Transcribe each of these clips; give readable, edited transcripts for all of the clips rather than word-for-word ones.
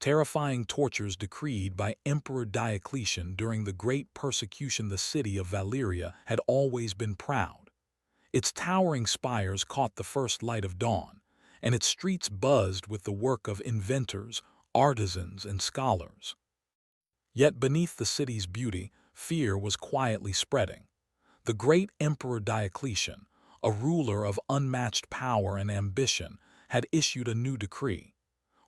terrifying tortures decreed by Emperor Diocletian during the great persecution. The city of Valeria had always been proud. Its towering spires caught the first light of dawn, and its streets buzzed with the work of inventors, artisans, and scholars. Yet beneath the city's beauty, fear was quietly spreading. The great Emperor Diocletian, a ruler of unmatched power and ambition, had issued a new decree.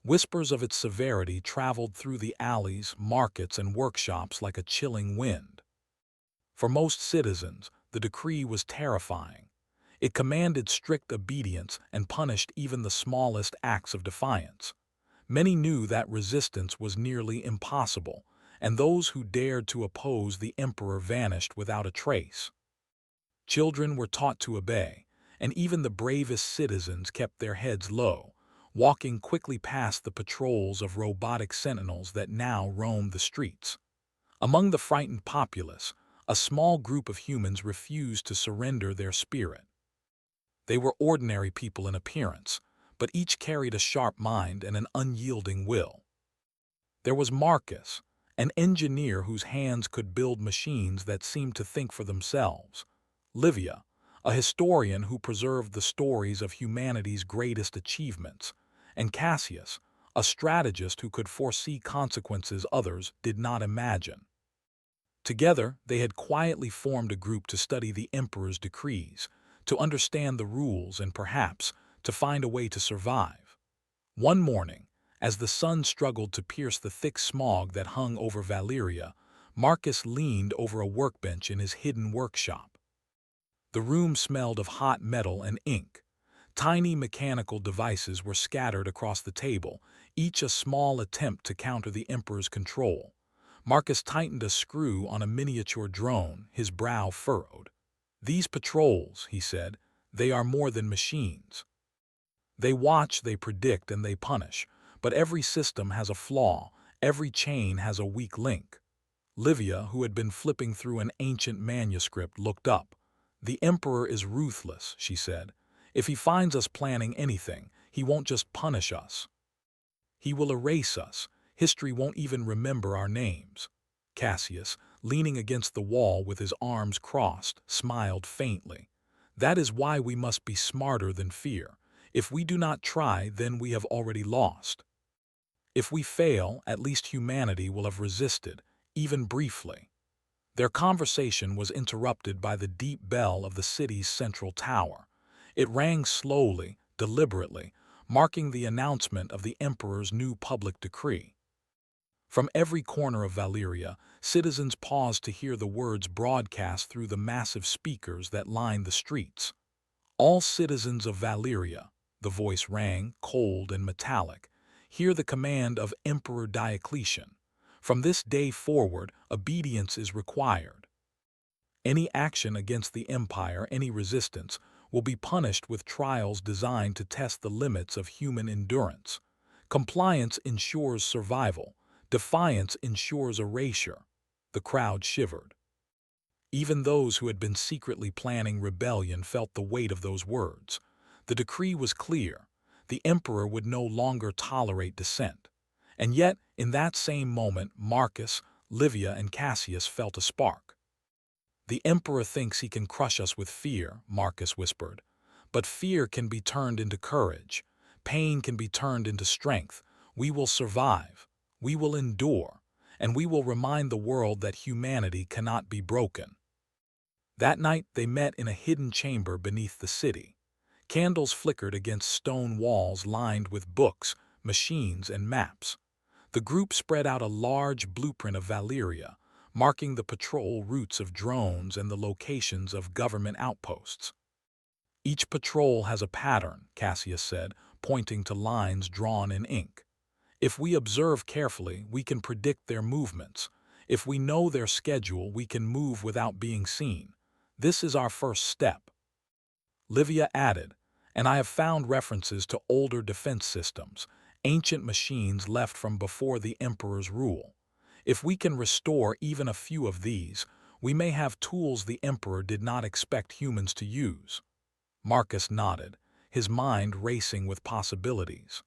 Whispers of its severity traveled through the alleys, markets, and workshops like a chilling wind. For most citizens, the decree was terrifying. It commanded strict obedience and punished even the smallest acts of defiance. Many knew that resistance was nearly impossible, and those who dared to oppose the emperor vanished without a trace. Children were taught to obey, and even the bravest citizens kept their heads low, walking quickly past the patrols of robotic sentinels that now roamed the streets. Among the frightened populace, a small group of humans refused to surrender their spirit. They were ordinary people in appearance, but each carried a sharp mind and an unyielding will. There was Marcus, an engineer whose hands could build machines that seemed to think for themselves. Livia, a historian who preserved the stories of humanity's greatest achievements, and Cassius, a strategist who could foresee consequences others did not imagine. Together, they had quietly formed a group to study the emperor's decrees, to understand the rules, and perhaps to find a way to survive. One morning, as the sun struggled to pierce the thick smog that hung over Valeria, Marcus leaned over a workbench in his hidden workshop. The room smelled of hot metal and ink. Tiny mechanical devices were scattered across the table, each a small attempt to counter the emperor's control. Marcus tightened a screw on a miniature drone, his brow furrowed. "These patrols," he said, "they are more than machines. They watch, they predict, and they punish. But every system has a flaw, every chain has a weak link." Livia, who had been flipping through an ancient manuscript, looked up. "The emperor is ruthless," she said. "If he finds us planning anything, he won't just punish us. He will erase us. History won't even remember our names." Cassius, leaning against the wall with his arms crossed, smiled faintly. "That is why we must be smarter than fear. If we do not try, then we have already lost. If we fail, at least humanity will have resisted, even briefly." Their conversation was interrupted by the deep bell of the city's central tower. It rang slowly, deliberately, marking the announcement of the emperor's new public decree. From every corner of Valeria, citizens paused to hear the words broadcast through the massive speakers that lined the streets. "All citizens of Valeria," the voice rang, cold and metallic, "hear the command of Emperor Diocletian. From this day forward, obedience is required. Any action against the empire, any resistance, will be punished with trials designed to test the limits of human endurance. Compliance ensures survival. Defiance ensures erasure." The crowd shivered. Even those who had been secretly planning rebellion felt the weight of those words. The decree was clear. The emperor would no longer tolerate dissent. And yet, in that same moment, Marcus, Livia, and Cassius felt a spark. "The emperor thinks he can crush us with fear," Marcus whispered. "But fear can be turned into courage. Pain can be turned into strength. We will survive. We will endure. And we will remind the world that humanity cannot be broken." That night they met in a hidden chamber beneath the city. Candles flickered against stone walls lined with books, machines, and maps. The group spread out a large blueprint of Valeria, marking the patrol routes of drones and the locations of government outposts. "Each patrol has a pattern," Cassius said, pointing to lines drawn in ink. "If we observe carefully, we can predict their movements. If we know their schedule, we can move without being seen. This is our first step." Livia added, "And I have found references to older defense systems, ancient machines left from before the emperor's rule. If we can restore even a few of these, we may have tools the emperor did not expect humans to use." Marcus nodded, his mind racing with possibilities.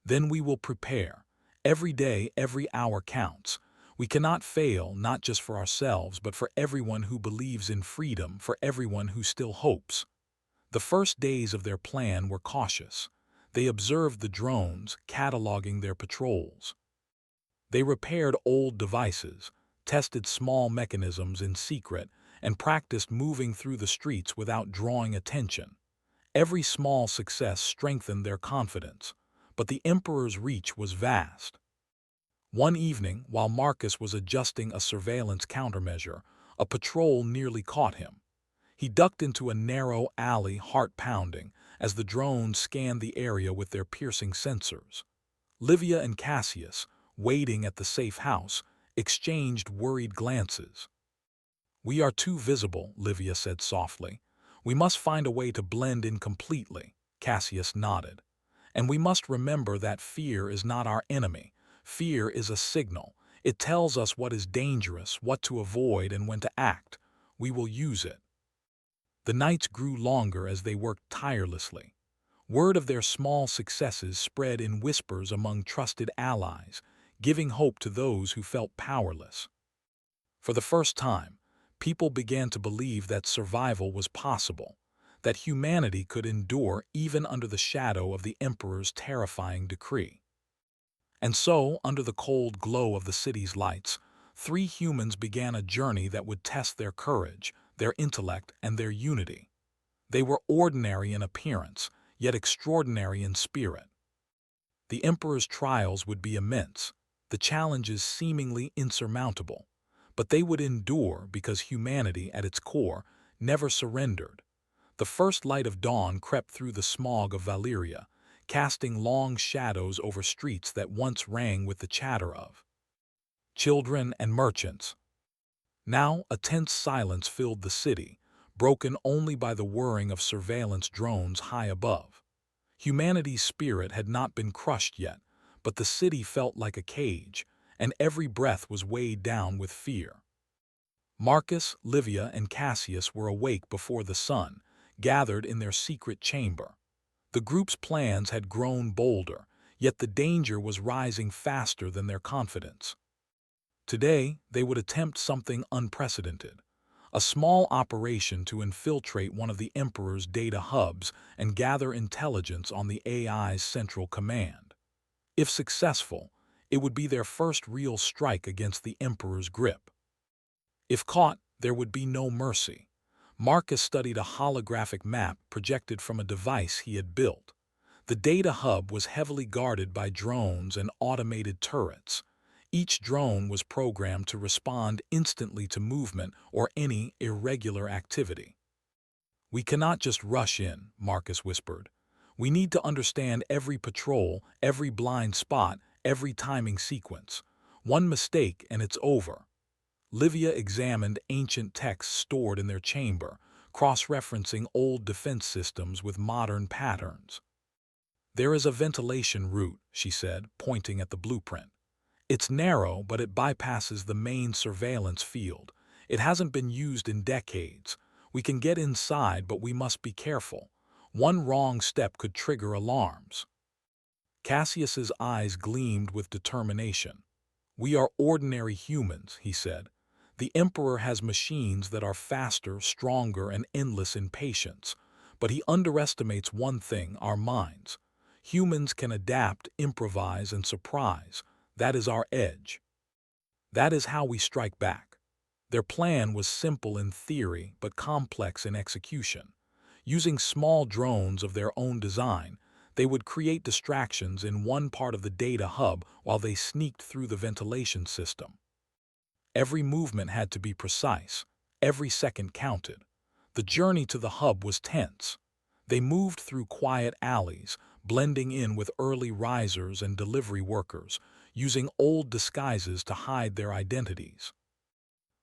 "Then we will prepare. Every day, every hour counts. We cannot fail, not just for ourselves, but for everyone who believes in freedom, for everyone who still hopes. The first days of their plan were cautious. They observed the drones, cataloging their patrols. They repaired old devices, tested small mechanisms in secret, and practiced moving through the streets without drawing attention. Every small success strengthened their confidence, but the emperor's reach was vast. One evening, while Marcus was adjusting a surveillance countermeasure, a patrol nearly caught him. He ducked into a narrow alley, heart pounding, as the drones scanned the area with their piercing sensors. Livia and Cassius, waiting at the safe house, exchanged worried glances. "We are too visible," Livia said softly. "We must find a way to blend in completely." Cassius nodded. "And we must remember that fear is not our enemy. Fear is a signal. It tells us what is dangerous, what to avoid, and when to act. We will use it." The nights grew longer as they worked tirelessly. Word of their small successes spread in whispers among trusted allies, giving hope to those who felt powerless. For the first time, people began to believe that survival was possible, that humanity could endure even under the shadow of the emperor's terrifying decree. And so, under the cold glow of the city's lights, 3 humans began a journey that would test their courage, their intellect, and their unity. They were ordinary in appearance, yet extraordinary in spirit. The emperor's trials would be immense, the challenges seemingly insurmountable, but they would endure because humanity, at its core, never surrendered. The first light of dawn crept through the smog of Valyria, casting long shadows over streets that once rang with the chatter of children and merchants. Now a tense silence filled the city, broken only by the whirring of surveillance drones high above. Humanity's spirit had not been crushed yet, but the city felt like a cage, and every breath was weighed down with fear. Marcus, Livia, and Cassius were awake before the sun, gathered in their secret chamber. The group's plans had grown bolder, yet the danger was rising faster than their confidence. Today, they would attempt something unprecedented, a small operation to infiltrate one of the Emperor's data hubs and gather intelligence on the AI's central command. If successful, it would be their first real strike against the Emperor's grip. If caught, there would be no mercy. Marcus studied a holographic map projected from a device he had built. The data hub was heavily guarded by drones and automated turrets. Each drone was programmed to respond instantly to movement or any irregular activity. "We cannot just rush in," Marcus whispered. "We need to understand every patrol, every blind spot, every timing sequence. One mistake and it's over." Livia examined ancient texts stored in their chamber, cross-referencing old defense systems with modern patterns. "There is a ventilation route," she said, pointing at the blueprint. "It's narrow, but it bypasses the main surveillance field. It hasn't been used in decades. We can get inside, but we must be careful. One wrong step could trigger alarms." Cassius's eyes gleamed with determination. "We are ordinary humans," he said. "The Emperor has machines that are faster, stronger, and endless in patience. But he underestimates one thing: our minds. Humans can adapt, improvise, and surprise. That is our edge. That is how we strike back." Their plan was simple in theory, but complex in execution. Using small drones of their own design, they would create distractions in one part of the data hub while they sneaked through the ventilation system. Every movement had to be precise. Every second counted. The journey to the hub was tense. They moved through quiet alleys, blending in with early risers and delivery workers, using old disguises to hide their identities.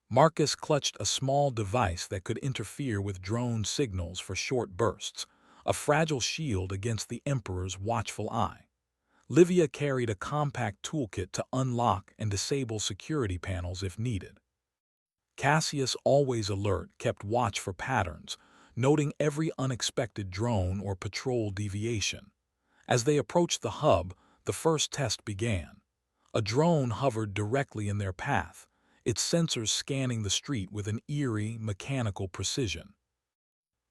Marcus clutched a small device that could interfere with drone signals for short bursts, a fragile shield against the Emperor's watchful eye. Livia carried a compact toolkit to unlock and disable security panels if needed. Cassius, always alert, kept watch for patterns, noting every unexpected drone or patrol deviation. As they approached the hub, the first test began. A drone hovered directly in their path, its sensors scanning the street with an eerie, mechanical precision.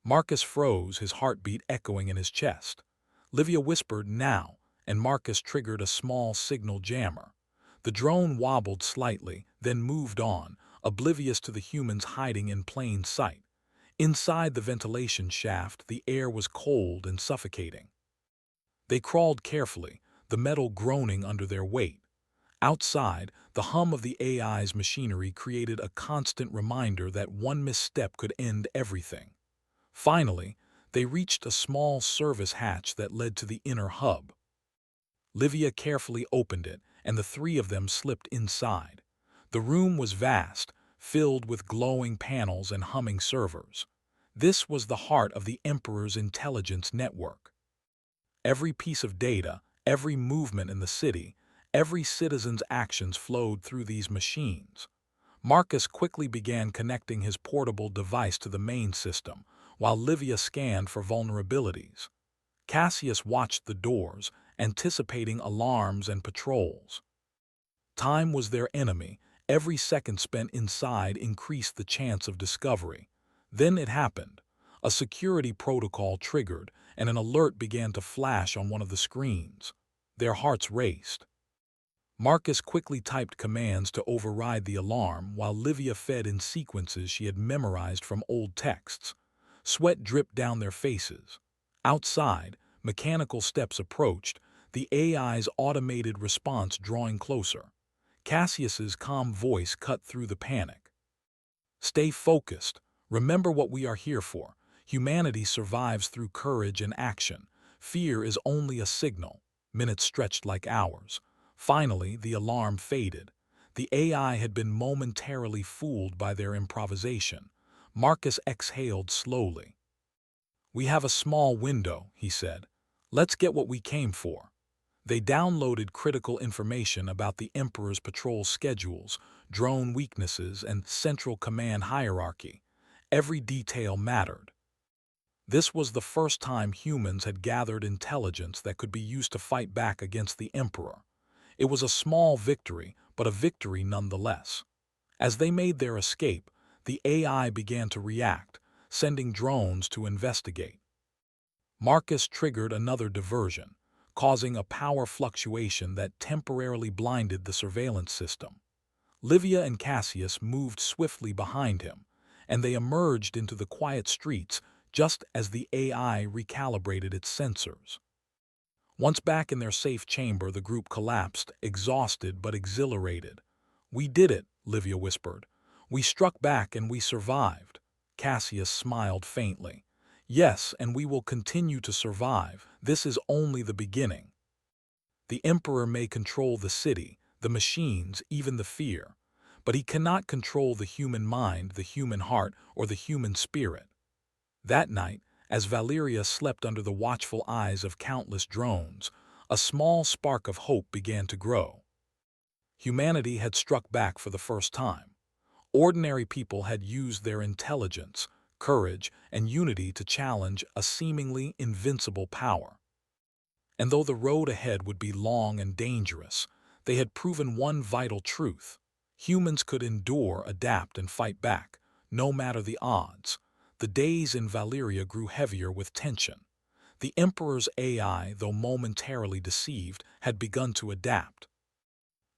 Marcus froze, his heartbeat echoing in his chest. Livia whispered, "Now," and Marcus triggered a small signal jammer. The drone wobbled slightly, then moved on, oblivious to the humans hiding in plain sight. Inside the ventilation shaft, the air was cold and suffocating. They crawled carefully, the metal groaning under their weight. Outside, the hum of the AI's machinery created a constant reminder that one misstep could end everything. Finally, they reached a small service hatch that led to the inner hub. Livia carefully opened it, and the three of them slipped inside. The room was vast, filled with glowing panels and humming servers. This was the heart of the Emperor's intelligence network. Every piece of data, every movement in the city, every citizen's actions flowed through these machines. Marcus quickly began connecting his portable device to the main system, while Livia scanned for vulnerabilities. Cassius watched the doors, anticipating alarms and patrols. Time was their enemy. Every second spent inside increased the chance of discovery. Then it happened. A security protocol triggered, and an alert began to flash on one of the screens. Their hearts raced. Marcus quickly typed commands to override the alarm while Livia fed in sequences she had memorized from old texts. Sweat dripped down their faces. Outside, mechanical steps approached, the AI's automated response drawing closer. Cassius's calm voice cut through the panic. "Stay focused. Remember what we are here for. Humanity survives through courage and action. Fear is only a signal." Minutes stretched like hours. Finally, the alarm faded. The AI had been momentarily fooled by their improvisation. Marcus exhaled slowly. "We have a small window," he said. "Let's get what we came for." They downloaded critical information about the Emperor's patrol schedules, drone weaknesses, and central command hierarchy. Every detail mattered. This was the first time humans had gathered intelligence that could be used to fight back against the Emperor. It was a small victory, but a victory nonetheless. As they made their escape, the AI began to react, sending drones to investigate. Marcus triggered another diversion, causing a power fluctuation that temporarily blinded the surveillance system. Livia and Cassius moved swiftly behind him, and they emerged into the quiet streets just as the AI recalibrated its sensors. Once back in their safe chamber, the group collapsed, exhausted but exhilarated. "We did it," Livia whispered. "We struck back and we survived." Cassius smiled faintly. "Yes, and we will continue to survive. This is only the beginning. The Emperor may control the city, the machines, even the fear, but he cannot control the human mind, the human heart, or the human spirit." That night, as Valeria slept under the watchful eyes of countless drones, a small spark of hope began to grow. Humanity had struck back for the first time. Ordinary people had used their intelligence, courage, and unity to challenge a seemingly invincible power. And though the road ahead would be long and dangerous, they had proven one vital truth: humans could endure, adapt, and fight back, no matter the odds. The days in Valeria grew heavier with tension. The Emperor's AI, though momentarily deceived, had begun to adapt.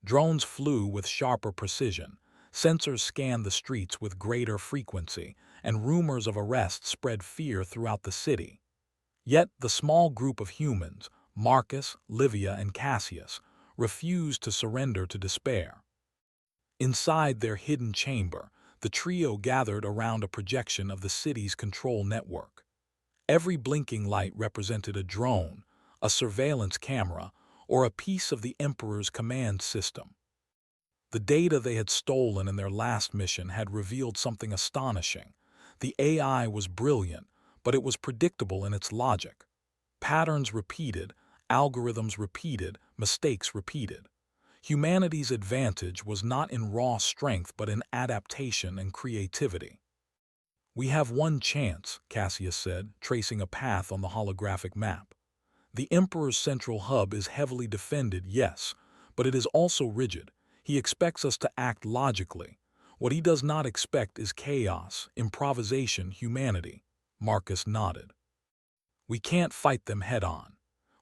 Drones flew with sharper precision, sensors scanned the streets with greater frequency, and rumors of arrests spread fear throughout the city. Yet the small group of humans, Marcus, Livia, and Cassius, refused to surrender to despair. Inside their hidden chamber, the trio gathered around a projection of the city's control network. Every blinking light represented a drone, a surveillance camera, or a piece of the Emperor's command system. The data they had stolen in their last mission had revealed something astonishing. The AI was brilliant, but it was predictable in its logic. Patterns repeated, algorithms repeated, mistakes repeated. Humanity's advantage was not in raw strength but in adaptation and creativity. "We have one chance," Cassius said, tracing a path on the holographic map. "The Emperor's central hub is heavily defended, yes, but it is also rigid. He expects us to act logically. What he does not expect is chaos, improvisation, humanity. Marcus nodded. We can't fight them head-on.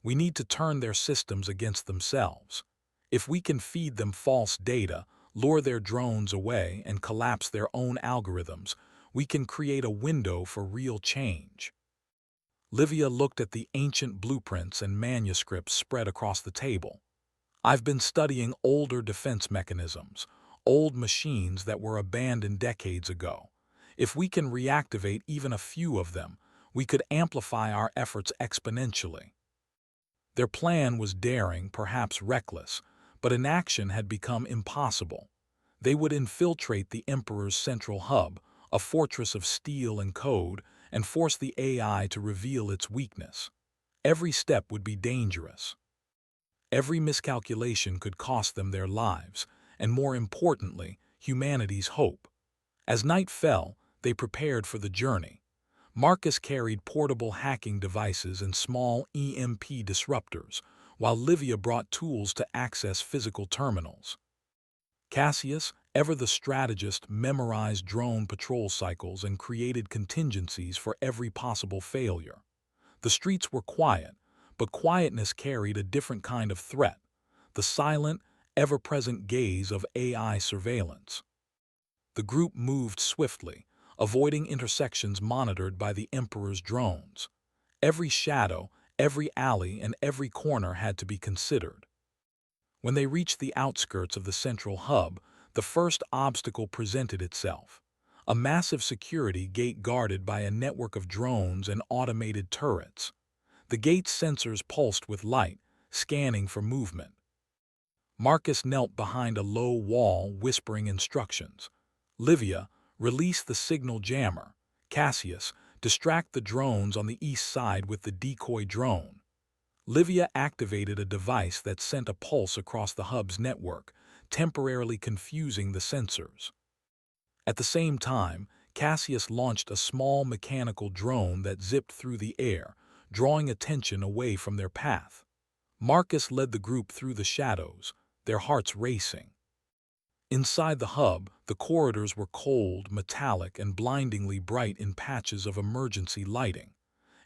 We need to turn their systems against themselves. If we can feed them false data, lure their drones away, and collapse their own algorithms, we can create a window for real change. Livia looked at the ancient blueprints and manuscripts spread across the table. I've been studying older defense mechanisms, old machines that were abandoned decades ago. If we can reactivate even a few of them, we could amplify our efforts exponentially. Their plan was daring, perhaps reckless, but inaction had become impossible. They would infiltrate the Emperor's central hub, a fortress of steel and code, and force the AI to reveal its weakness. Every step would be dangerous. Every miscalculation could cost them their lives, and more importantly, humanity's hope. As night fell, they prepared for the journey. Marcus carried portable hacking devices and small EMP disruptors, while Livia brought tools to access physical terminals. Cassius, ever the strategist, memorized drone patrol cycles and created contingencies for every possible failure. The streets were quiet, but quietness carried a different kind of threat, the silent, ever-present gaze of AI surveillance. The group moved swiftly, avoiding intersections monitored by the Emperor's drones. Every shadow, every alley, and every corner had to be considered. When they reached the outskirts of the central hub, the first obstacle presented itself. A massive security gate guarded by a network of drones and automated turrets. The gate's sensors pulsed with light, scanning for movement. Marcus knelt behind a low wall, whispering instructions. Livia, release the signal jammer. Cassius, distract the drones on the east side with the decoy drone. Livia activated a device that sent a pulse across the hub's network, temporarily confusing the sensors. At the same time, Cassius launched a small mechanical drone that zipped through the air, drawing attention away from their path. Marcus led the group through the shadows, their hearts racing. Inside the hub, the corridors were cold, metallic, and blindingly bright in patches of emergency lighting.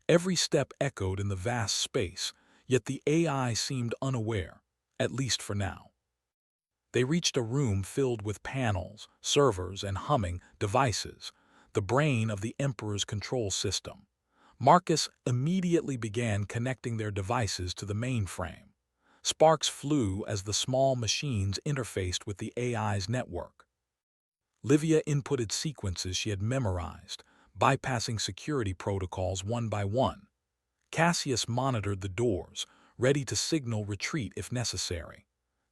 Every step echoed in the vast space, yet the AI seemed unaware, at least for now. They reached a room filled with panels, servers, and humming devices, the brain of the Emperor's control system. Marcus immediately began connecting their devices to the mainframe. Sparks flew as the small machines interfaced with the AI's network. Livia inputted sequences she had memorized, bypassing security protocols one by one. Cassius monitored the doors, ready to signal retreat if necessary.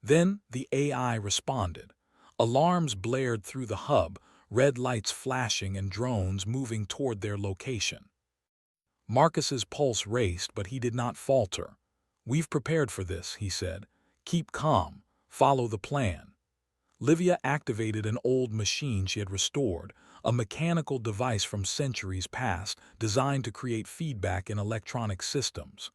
Then the AI responded. Alarms blared through the hub, red lights flashing and drones moving toward their location. Marcus's pulse raced, but he did not falter. "We've prepared for this," he said. "Keep calm. Follow the plan." Livia activated an old machine she had restored, a mechanical device from centuries past designed to create feedback in electronic systems.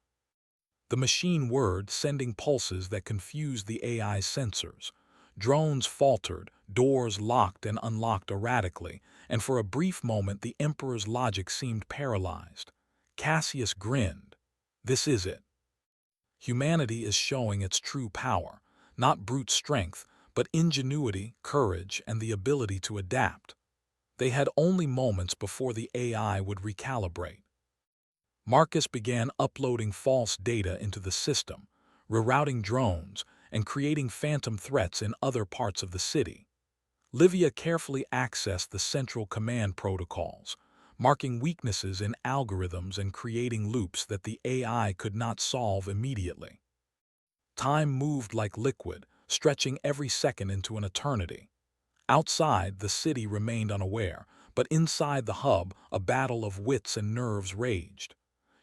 The machine whirred, sending pulses that confused the AI's sensors. Drones faltered, doors locked and unlocked erratically, and for a brief moment the Emperor's logic seemed paralyzed. Cassius grinned. "This is it. Humanity is showing its true power, not brute strength, but ingenuity, courage, and the ability to adapt." They had only moments before the AI would recalibrate. Marcus began uploading false data into the system, rerouting drones, and creating phantom threats in other parts of the city. Livia carefully accessed the central command protocols, marking weaknesses in algorithms and creating loops that the AI could not solve immediately. Time moved like liquid, stretching every second into an eternity. Outside, the city remained unaware, but inside the hub, a battle of wits and nerves raged.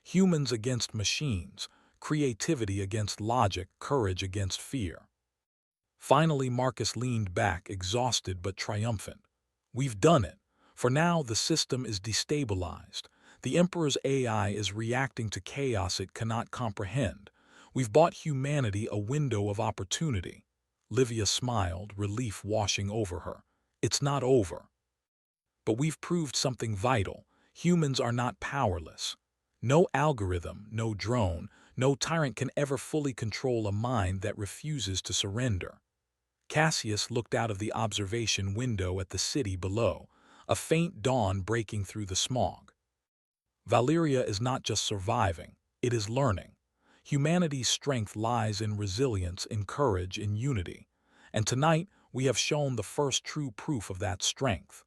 Humans against machines, creativity against logic, courage against fear. Finally, Marcus leaned back, exhausted but triumphant. "We've done it. For now, the system is destabilized. The Emperor's AI is reacting to chaos it cannot comprehend. We've bought humanity a window of opportunity. Livia smiled, relief washing over her. It's not over. But we've proved something vital. Humans are not powerless. No algorithm, no drone, no tyrant can ever fully control a mind that refuses to surrender. Cassius looked out of the observation window at the city below, a faint dawn breaking through the smog. Valeria is not just surviving, it is learning. Humanity's strength lies in resilience, in courage, in unity. And tonight, we have shown the first true proof of that strength.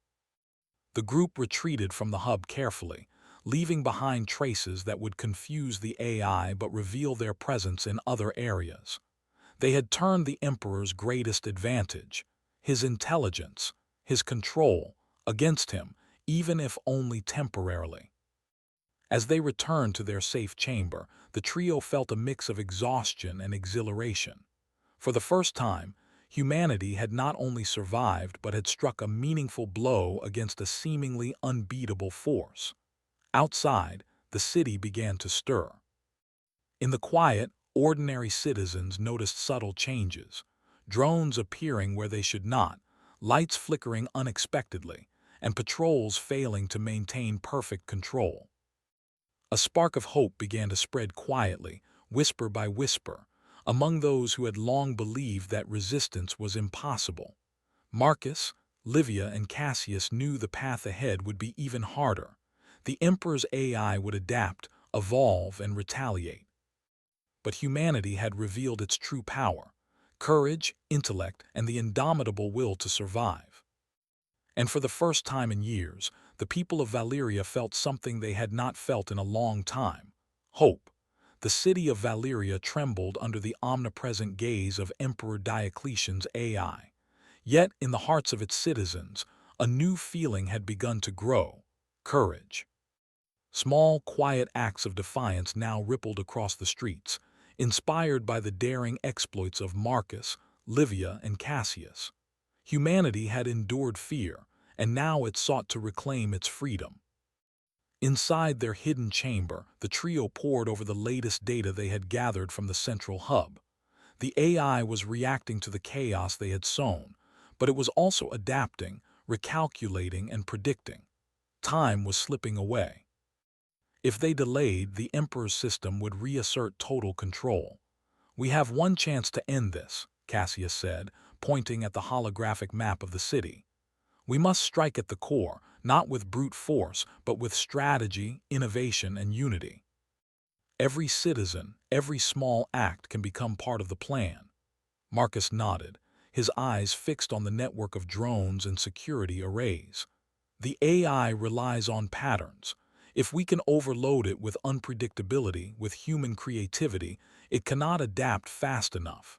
The group retreated from the hub carefully, leaving behind traces that would confuse the AI but reveal their presence in other areas. They had turned the Emperor's greatest advantage, his intelligence, his control, against him, even if only temporarily. As they returned to their safe chamber, the trio felt a mix of exhaustion and exhilaration. For the first time, humanity had not only survived but had struck a meaningful blow against a seemingly unbeatable force. Outside, the city began to stir. In the quiet, ordinary citizens noticed subtle changes, drones appearing where they should not, lights flickering unexpectedly, and patrols failing to maintain perfect control. A spark of hope began to spread quietly, whisper by whisper, among those who had long believed that resistance was impossible. Marcus, Livia, and Cassius knew the path ahead would be even harder. The Emperor's AI would adapt, evolve, and retaliate. But humanity had revealed its true power: courage, intellect, and the indomitable will to survive. And for the first time in years, the people of Valeria felt something they had not felt in a long time: hope. The city of Valeria trembled under the omnipresent gaze of Emperor Diocletian's AI. Yet, in the hearts of its citizens, a new feeling had begun to grow: courage. Small, quiet acts of defiance now rippled across the streets, inspired by the daring exploits of Marcus, Livia, and Cassius. Humanity had endured fear, and now it sought to reclaim its freedom. Inside their hidden chamber, the trio pored over the latest data they had gathered from the central hub. The AI was reacting to the chaos they had sown, but it was also adapting, recalculating, and predicting. Time was slipping away. If they delayed, the Emperor's system would reassert total control. "We have one chance to end this," Cassius said, pointing at the holographic map of the city. "We must strike at the core, not with brute force, but with strategy, innovation, and unity. Every citizen, every small act can become part of the plan." Marcus nodded, his eyes fixed on the network of drones and security arrays. "The AI relies on patterns. If we can overload it with unpredictability, with human creativity, it cannot adapt fast enough.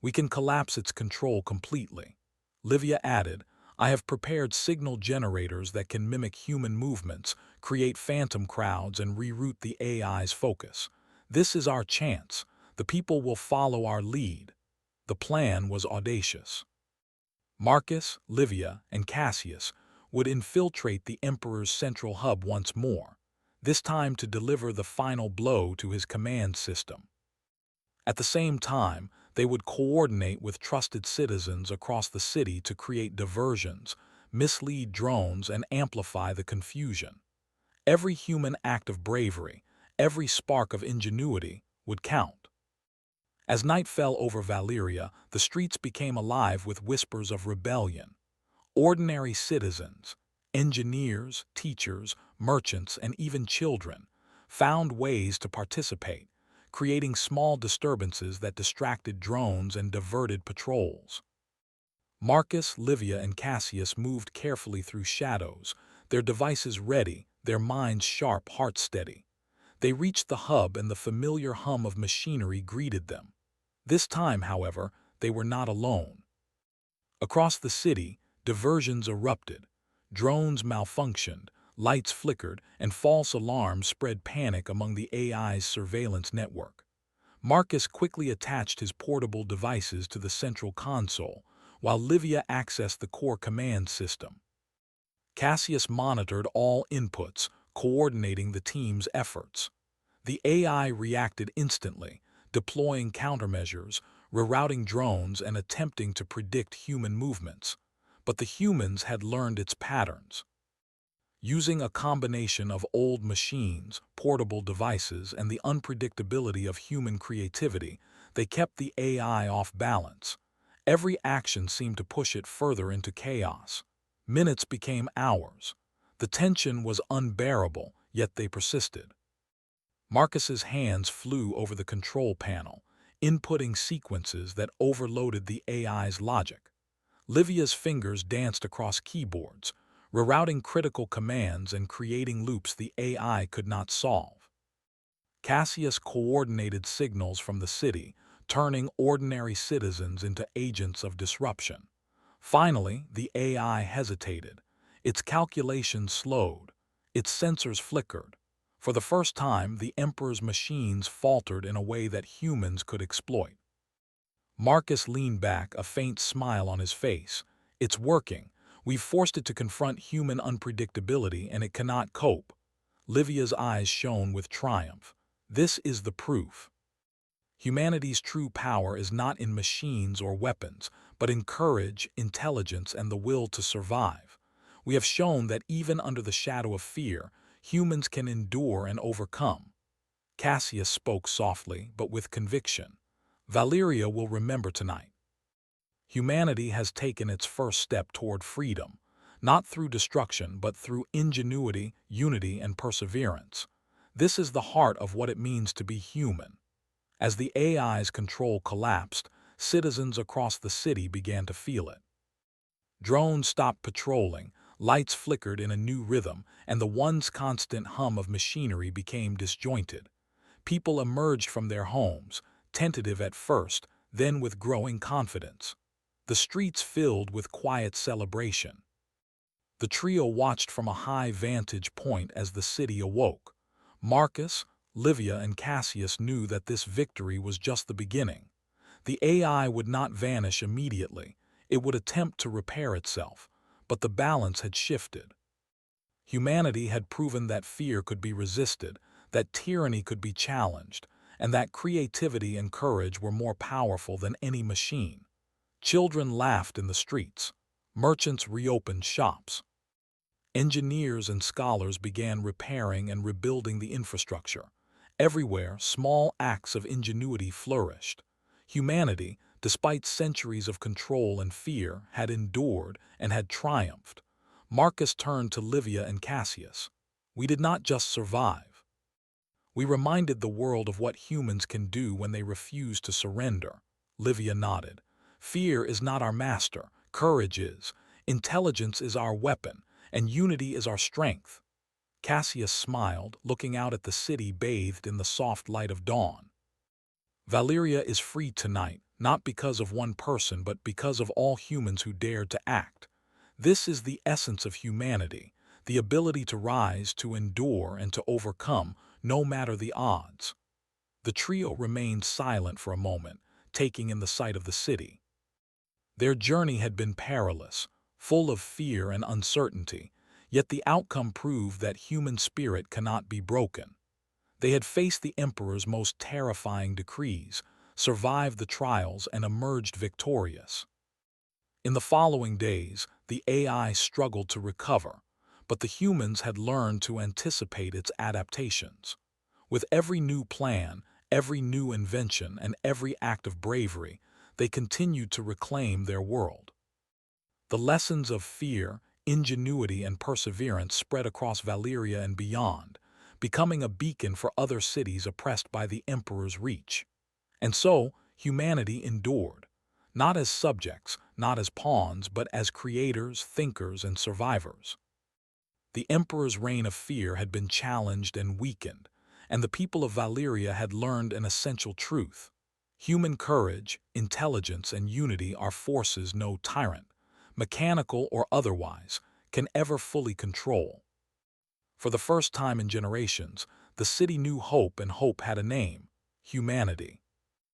We can collapse its control completely." Livia added, "I have prepared signal generators that can mimic human movements, create phantom crowds, and reroute the AI's focus. This is our chance. The people will follow our lead." The plan was audacious. Marcus, Livia, and Cassius would infiltrate the Emperor's central hub once more, this time to deliver the final blow to his command system. At the same time, they would coordinate with trusted citizens across the city to create diversions, mislead drones, and amplify the confusion. Every human act of bravery, every spark of ingenuity, would count. As night fell over Valeria, the streets became alive with whispers of rebellion. Ordinary citizens, engineers, teachers, merchants, and even children, found ways to participate, creating small disturbances that distracted drones and diverted patrols. Marcus, Livia, and Cassius moved carefully through shadows, their devices ready, their minds sharp, hearts steady. They reached the hub and the familiar hum of machinery greeted them. This time, however, they were not alone. Across the city, diversions erupted. Drones malfunctioned, lights flickered, and false alarms spread panic among the AI's surveillance network. Marcus quickly attached his portable devices to the central console, while Livia accessed the core command system. Cassius monitored all inputs, coordinating the team's efforts. The AI reacted instantly, deploying countermeasures, rerouting drones and attempting to predict human movements. But the humans had learned its patterns. Using a combination of old machines, portable devices, and the unpredictability of human creativity, they kept the AI off balance. Every action seemed to push it further into chaos. Minutes became hours. The tension was unbearable, yet they persisted. Marcus's hands flew over the control panel, inputting sequences that overloaded the AI's logic. Livia's fingers danced across keyboards, rerouting critical commands and creating loops the AI could not solve. Cassius coordinated signals from the city, turning ordinary citizens into agents of disruption. Finally, the AI hesitated. Its calculations slowed. Its sensors flickered. For the first time, the Emperor's machines faltered in a way that humans could exploit. Marcus leaned back, a faint smile on his face. "It's working. We've forced it to confront human unpredictability, and it cannot cope." Livia's eyes shone with triumph. "This is the proof. Humanity's true power is not in machines or weapons, but in courage, intelligence, and the will to survive. We have shown that even under the shadow of fear, humans can endure and overcome." Cassius spoke softly, but with conviction. "Valeria will remember tonight. Humanity has taken its first step toward freedom, not through destruction, but through ingenuity, unity, and perseverance. This is the heart of what it means to be human." As the AI's control collapsed, citizens across the city began to feel it. Drones stopped patrolling, lights flickered in a new rhythm, and the once constant hum of machinery became disjointed. People emerged from their homes, tentative at first, then with growing confidence. The streets filled with quiet celebration. The trio watched from a high vantage point as the city awoke. Marcus, Livia, and Cassius knew that this victory was just the beginning. The AI would not vanish immediately. It would attempt to repair itself, but the balance had shifted. Humanity had proven that fear could be resisted, that tyranny could be challenged, and that creativity and courage were more powerful than any machine. Children laughed in the streets. Merchants reopened shops. Engineers and scholars began repairing and rebuilding the infrastructure. Everywhere, small acts of ingenuity flourished. Humanity, despite centuries of control and fear, had endured and had triumphed. Marcus turned to Livia and Cassius. "We did not just survive. We reminded the world of what humans can do when they refuse to surrender." Livia nodded. "Fear is not our master. Courage is. Intelligence is our weapon, and unity is our strength." Cassius smiled, looking out at the city bathed in the soft light of dawn. "Valeria is free tonight, not because of one person, but because of all humans who dared to act. This is the essence of humanity, the ability to rise, to endure, and to overcome, no matter the odds." The trio remained silent for a moment, taking in the sight of the city. Their journey had been perilous, full of fear and uncertainty, yet the outcome proved that human spirit cannot be broken. They had faced the Emperor's most terrifying decrees, survived the trials, and emerged victorious. In the following days, the AI struggled to recover, but the humans had learned to anticipate its adaptations. With every new plan, every new invention, and every act of bravery, they continued to reclaim their world. The lessons of fear, ingenuity, and perseverance spread across Valeria and beyond, becoming a beacon for other cities oppressed by the Emperor's reach. And so, humanity endured, not as subjects, not as pawns, but as creators, thinkers, and survivors. The Emperor's reign of fear had been challenged and weakened, and the people of Valeria had learned an essential truth. Human courage, intelligence, and unity are forces no tyrant, mechanical or otherwise, can ever fully control. For the first time in generations, the city knew hope, and hope had a name: humanity.